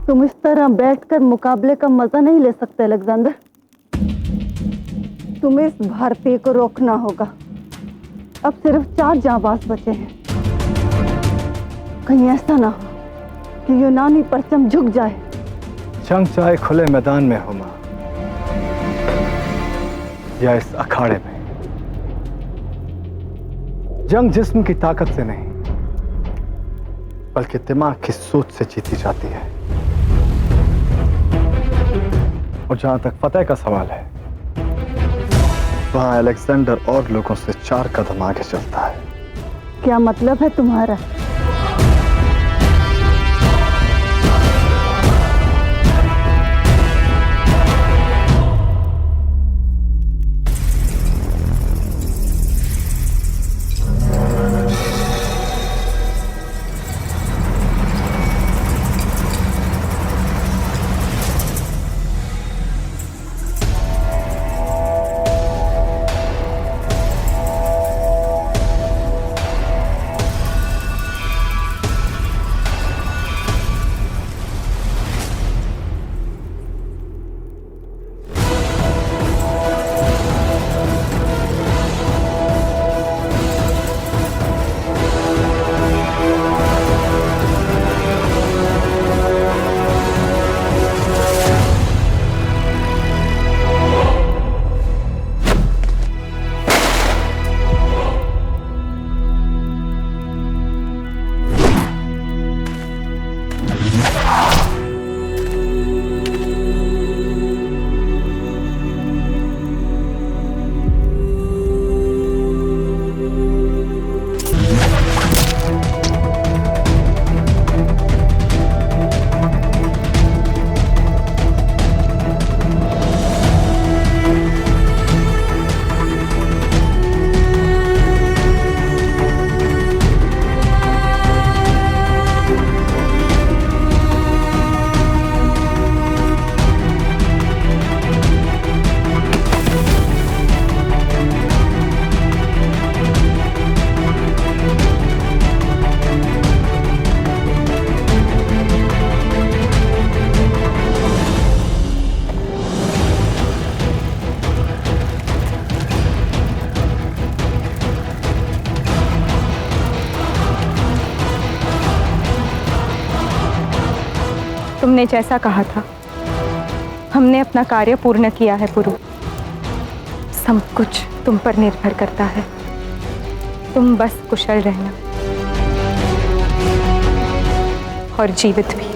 तुम इस तरह बैठकर मुकाबले का मजा नहीं ले सकते अलेक्जेंडर। तुम्हें इस भारतीय को रोकना होगा। अब सिर्फ 4 जांबाज बचे हैं। कहीं ऐसा ना हो कि यूनानी परचम झुक जाए। जंग चाहे खुले मैदान में हो मां, या इस अखाड़े में, जंग जिस्म की ताकत से नहीं बल्कि दिमाग की सोच से जीती जाती है। और जहां तक फतेह का सवाल है, वहां अलेक्जेंडर और लोगों से 4 कदम आगे चलता है। क्या मतलब है तुम्हारा? तुमने जैसा कहा था, हमने अपना कार्य पूर्ण किया है पुरु। सब कुछ तुम पर निर्भर करता है। तुम बस कुशल रहना और जीवित भी।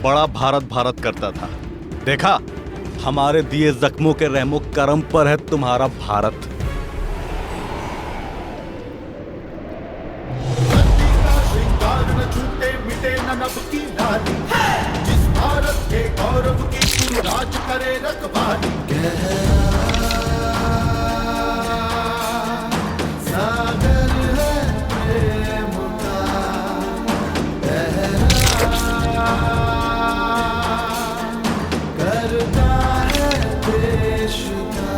बड़ा भारत भारत करता था, देखा? हमारे दिए जख्मों के रहमो करम पर है तुम्हारा भारत। जिस भारत के गौरव की तू राज करे रखवाली। सागर है प्रेम का गहरा, करता है देश का।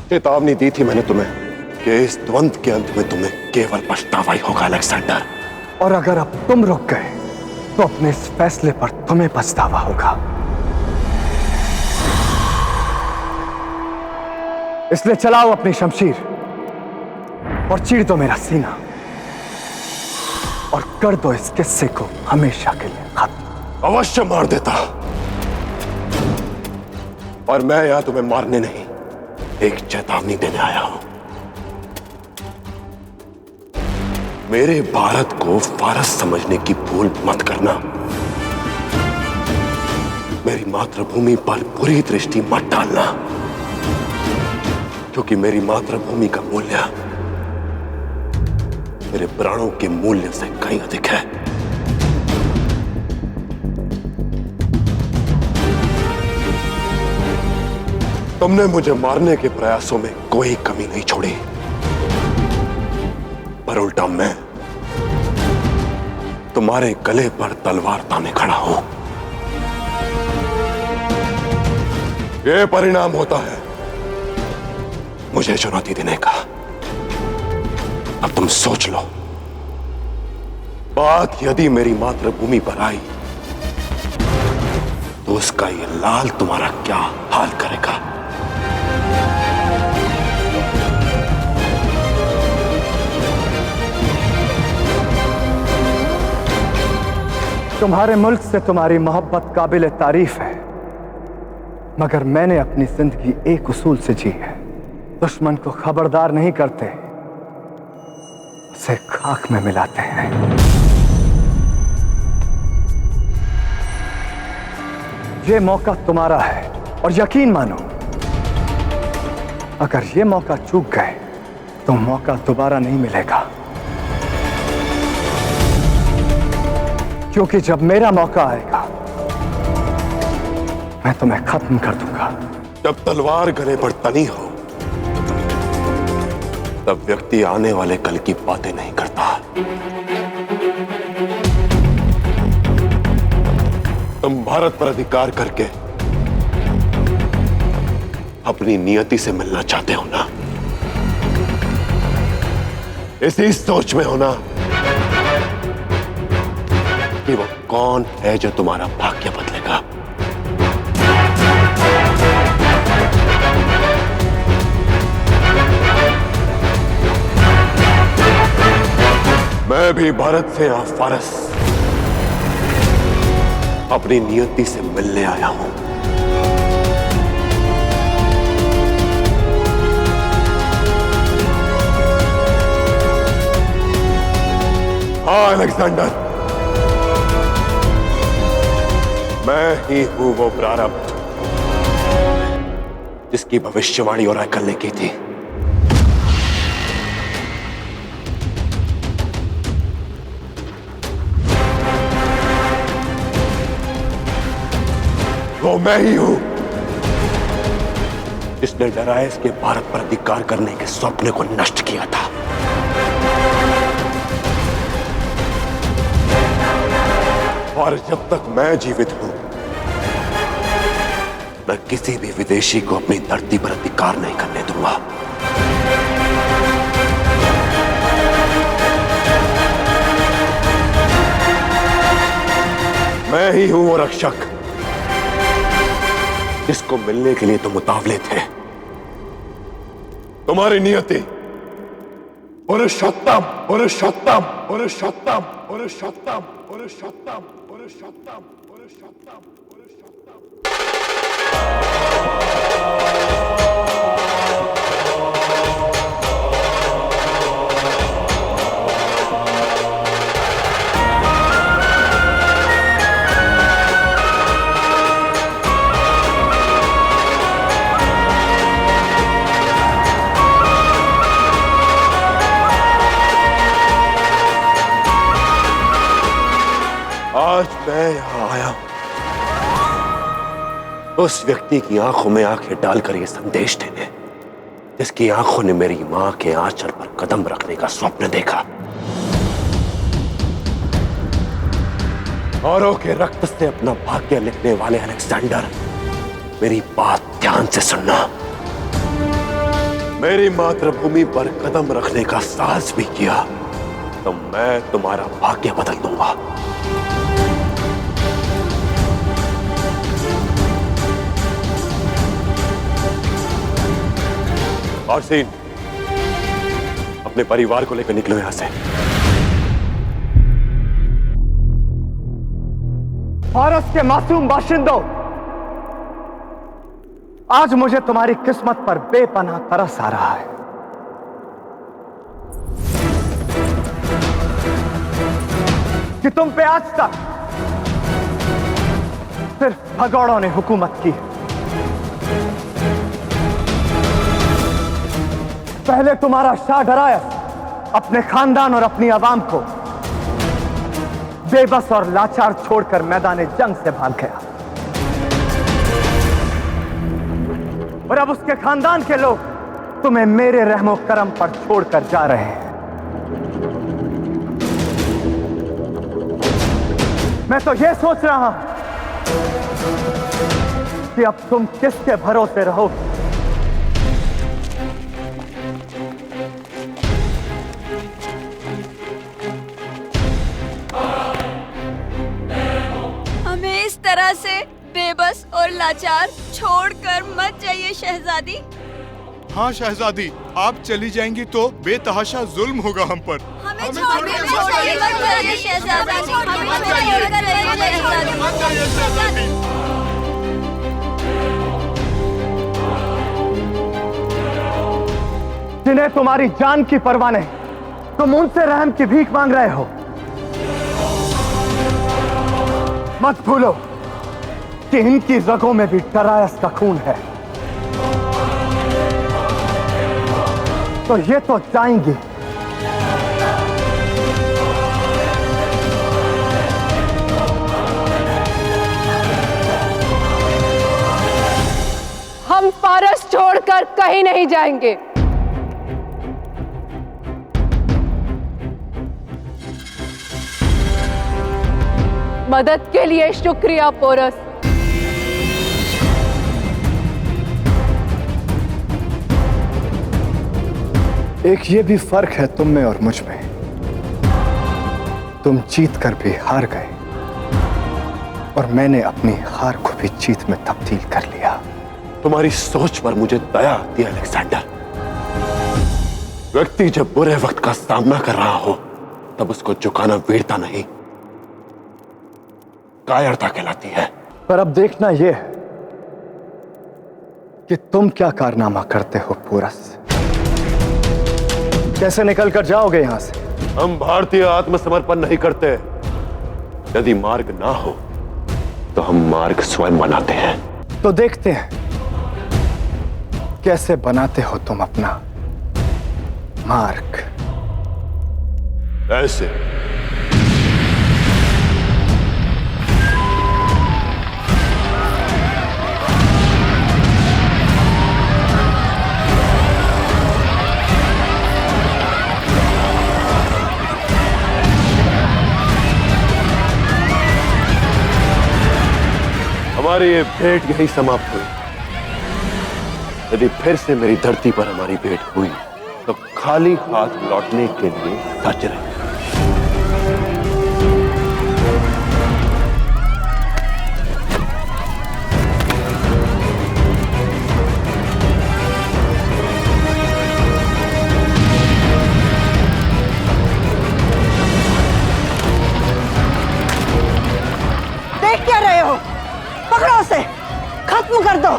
चेतावनी दी थी मैंने तुम्हें कि इस द्वंद्व के अंत में तुम्हें केवल पछतावा ही होगा अलेक्जेंडर। और अगर अब तुम रुक गए तो अपने इस फैसले पर तुम्हें पछतावा होगा। इसलिए चलाओ अपनी शमशीर और चीर दो मेरा सीना और कर दो इस किस्से को हमेशा के लिए खत्म। अवश्य मार देता, और मैं यहां तुम्हें मारने नहीं, एक चेतावनी देने आया हूं। मेरे भारत को फारस समझने की भूल मत करना। मेरी मातृभूमि पर बुरी दृष्टि मत डालना, क्योंकि मेरी मातृभूमि का मूल्य मेरे प्राणों के मूल्य से कहीं अधिक है। तुमने मुझे मारने के प्रयासों में कोई कमी नहीं छोड़ी, पर उल्टा मैं तुम्हारे गले पर तलवार ताने खड़ा हूं। यह परिणाम होता है मुझे चुनौती देने का। अब तुम सोच लो, बात यदि मेरी मातृभूमि पर आई तो उसका यह लाल तुम्हारा क्या हाल करेगा। तुम्हारे मुल्क से तुम्हारी मोहब्बत काबिल तारीफ है, मगर मैंने अपनी जिंदगी एक उसूल से जी है। दुश्मन को खबरदार नहीं करते, उसे खाक में मिलाते हैं। ये मौका तुम्हारा है और यकीन मानो, अगर ये मौका चूक गए तो मौका दोबारा नहीं मिलेगा, क्योंकि जब मेरा मौका आएगा मैं तुम्हें खत्म कर दूंगा। जब तलवार गले पर तनी हो तब व्यक्ति आने वाले कल की बातें नहीं करता। तुम भारत पर अधिकार करके अपनी नियति से मिलना चाहते हो ना? इसी सोच में हो ना कि वो कौन है जो तुम्हारा भाग्य बदलेगा। मैं भी भारत से यहां फारस अपनी नियति से मिलने आया हूं। हाँ अलेक्जेंडर, मैं ही हूं वो प्रारब्ध जिसकी भविष्यवाणी और अकल ने की थी। वो मैं ही हूं जिसने डराइस के भारत पर अधिकार करने के स्वप्न को नष्ट किया था। और जब तक मैं जीवित हूं मैं किसी भी विदेशी को अपनी धरती पर अधिकार नहीं करने दूंगा। मैं ही हूं वो रक्षक जिसको मिलने के लिए तुम उतावले थे। तुम्हारी नियति पुरुषोत्तम पुरुषोत्तम पुरुषोत्तम पुरुषोत्तम पुरुषोत्तम पुरुषोत्तम पुरुषोत्तम पुरुषोत्तम। आज मैं यहां आया उस व्यक्ति की आंखों में आंखें डालकर यह संदेश देने जिसकी आंखों ने मेरी मां के आंचल पर कदम रखने का स्वप्न देखा। औरों के रक्त से अपना भाग्य लिखने वाले अलेक्जेंडर, मेरी बात ध्यान से सुनना। मेरी मातृभूमि पर कदम रखने का साहस भी किया तो मैं तुम्हारा भाग्य बदल दूंगा। और सीन, अपने परिवार को लेकर निकलो यहां से। फारस के मासूम बाशिंदों, आज मुझे तुम्हारी किस्मत पर बेपनाह तरस आ रहा है। कि तुम पे आज तक सिर्फ भगौड़ों ने हुकूमत की। पहले तुम्हारा शाह डरायस अपने खानदान और अपनी आवाम को बेबस और लाचार छोड़कर मैदान जंग से भाग गया, और अब उसके खानदान के लोग तुम्हें मेरे रहमो करम पर छोड़कर जा रहे हैं। मैं तो यह सोच रहा हूं कि अब तुम किसके भरोसे रहोगे। हमें इस तरह से बेबस और लाचार छोड़कर मत जाइए शहजादी। हाँ शहजादी, आप चली जाएंगी तो बेतहाशा जुल्म होगा हम पर। हमें छोड़कर मत जाइए शहजादी। हमें छोड़कर मत जाइए शहजादी। जिन्हें तुम्हारी जान की परवाह नहीं, तुम उनसे रहम की भीख मांग रहे हो। मत भूलो कि इनकी रगों में भी डरायस का खून है, तो ये तो जाएंगी। हम फारस छोड़कर कहीं नहीं जाएंगे। मदद के लिए शुक्रिया पोरस। एक ये भी फर्क है तुम में और मुझ में, तुम जीत कर भी हार गए और मैंने अपनी हार को भी जीत में तब्दील कर लिया। तुम्हारी सोच पर मुझे दया आती है अलेक्जेंडर। व्यक्ति जब बुरे वक्त का सामना कर रहा हो तब उसको झुकाना वीरता नहीं, कायरता कहलाती है। पर अब देखना यह है कि तुम क्या कारनामा करते हो पोरस। कैसे निकल कर जाओगे यहां से? हम भारतीय आत्मसमर्पण नहीं करते। यदि मार्ग ना हो तो हम मार्ग स्वयं बनाते हैं। तो देखते हैं कैसे बनाते हो तुम अपना मार्ग। ऐसे हमारी ये भेंट यही समाप्त हुई। यदि फिर से मेरी धरती पर हमारी भेंट हुई तो खाली हाथ लौटने के लिए सच रहे। देख क्या रहे हो? पकड़ो उसे, खत्म कर दो।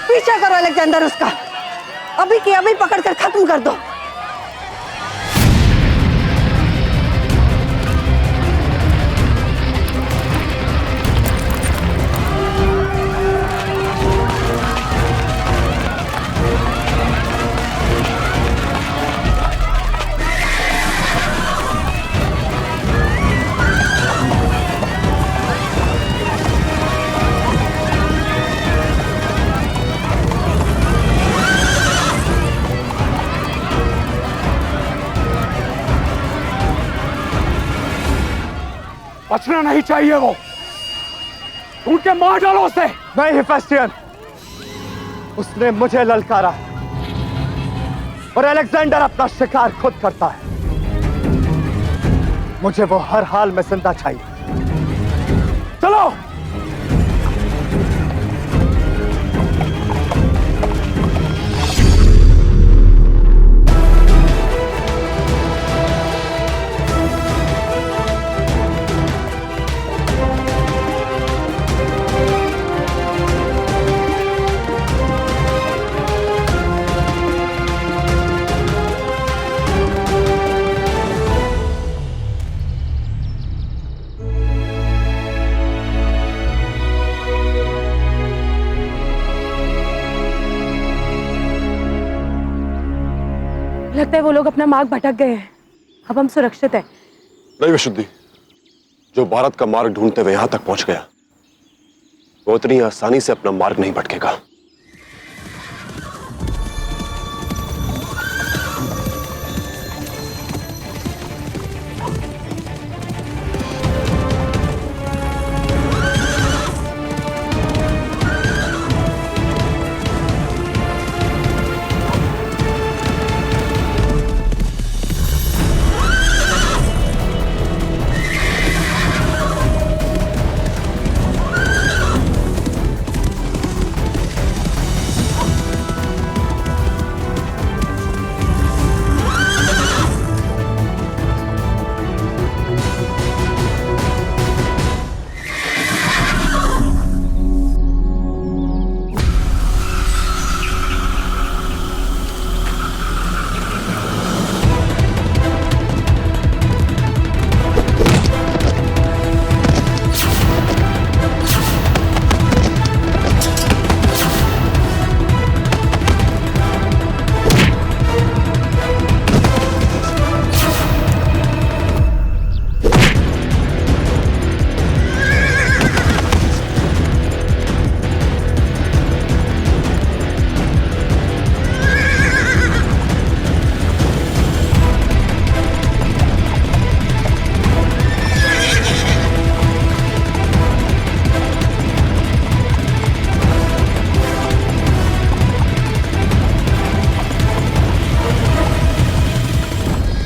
पीछा करो अलेक्जेंडर उसका, अभी की अभी पकड़कर खत्म कर दो। बचना नहीं चाहिए वो, उनके मार डालो उसे। नहीं हिफेस्टियन, उसने मुझे ललकारा और अलेक्जेंडर अपना शिकार खुद करता है। मुझे वो हर हाल में जिंदा चाहिए। चलो। लगता है वो लोग अपना मार्ग भटक गए हैं। अब हम सुरक्षित हैं। नहीं विशुद्धि, जो भारत का मार्ग ढूंढते हुए यहां तक पहुंच गया वो उतनी आसानी से अपना मार्ग नहीं भटकेगा।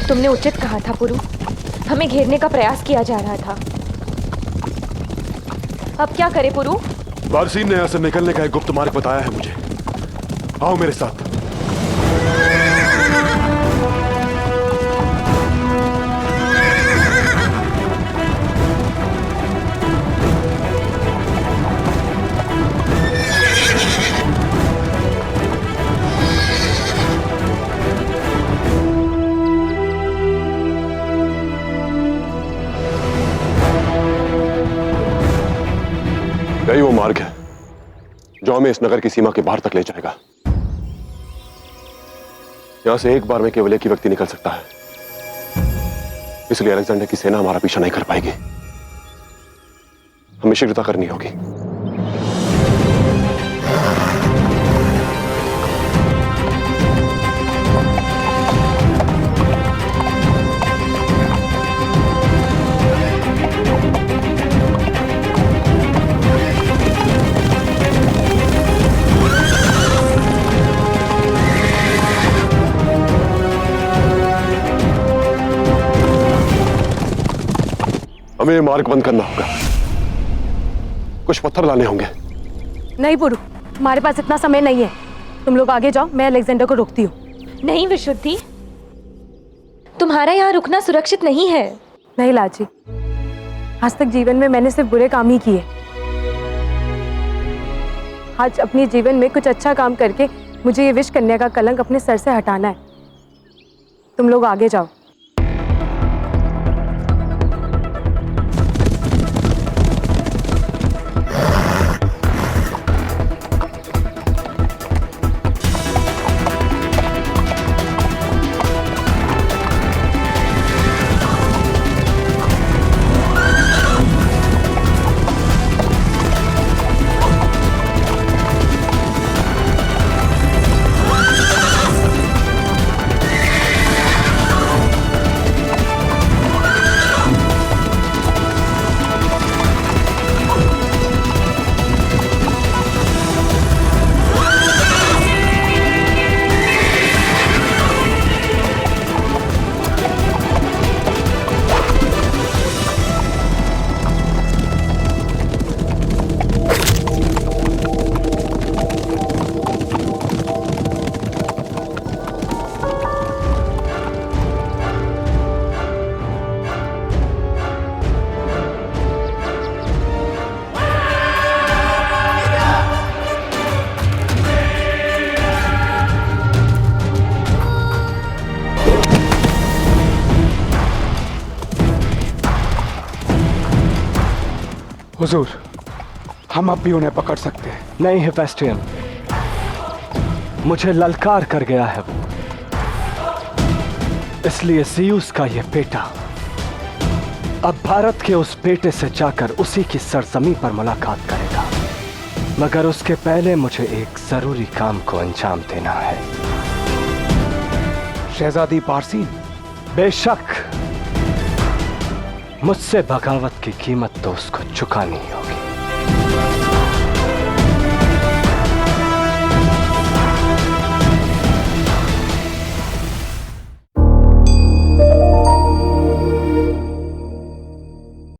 तुमने उचित कहा था पुरु, हमें घेरने का प्रयास किया जा रहा था। अब क्या करें पुरु? बारसीन ने यहां से निकलने का एक गुप्त मार्ग बताया है मुझे। आओ मेरे साथ। यही वो मार्ग है जो हमें इस नगर की सीमा के बाहर तक ले जाएगा। यहां से एक बार में केवल एक ही व्यक्ति निकल सकता है, इसलिए अलेक्जेंडर की सेना हमारा पीछा नहीं कर पाएगी। हमें शीघ्रता करनी होगी। हमें ये मार्ग बंद करना होगा। कुछ पत्थर लाने होंगे। नहीं पुरु, हमारे पास इतना समय नहीं है। तुम लोग आगे जाओ, मैं अलेक्जेंडर को रोकती हूँ। नहीं विशुद्धि, तुम्हारा यहाँ रुकना सुरक्षित नहीं है। नहीं लाची, आज तक जीवन में मैंने सिर्फ बुरे काम ही किए। आज अपने जीवन में कुछ अच्छा काम करके मुझे ये विष कन्या का कलंक अपने सर से हटाना है। तुम लोग आगे जाओ। हुजूर, हम अब भी उन्हें पकड़ सकते हैं। नहीं हेफेस्टियन, मुझे ललकार कर गया है वो, इसलिए ज़ीउस का ये बेटा अब भारत के उस बेटे से जाकर उसी की सरजमी पर मुलाकात करेगा। मगर उसके पहले मुझे एक जरूरी काम को अंजाम देना है। शहजादी पारसीन? बेशक, मुझसे बगावत की कीमत तो उसको चुकानी होगी।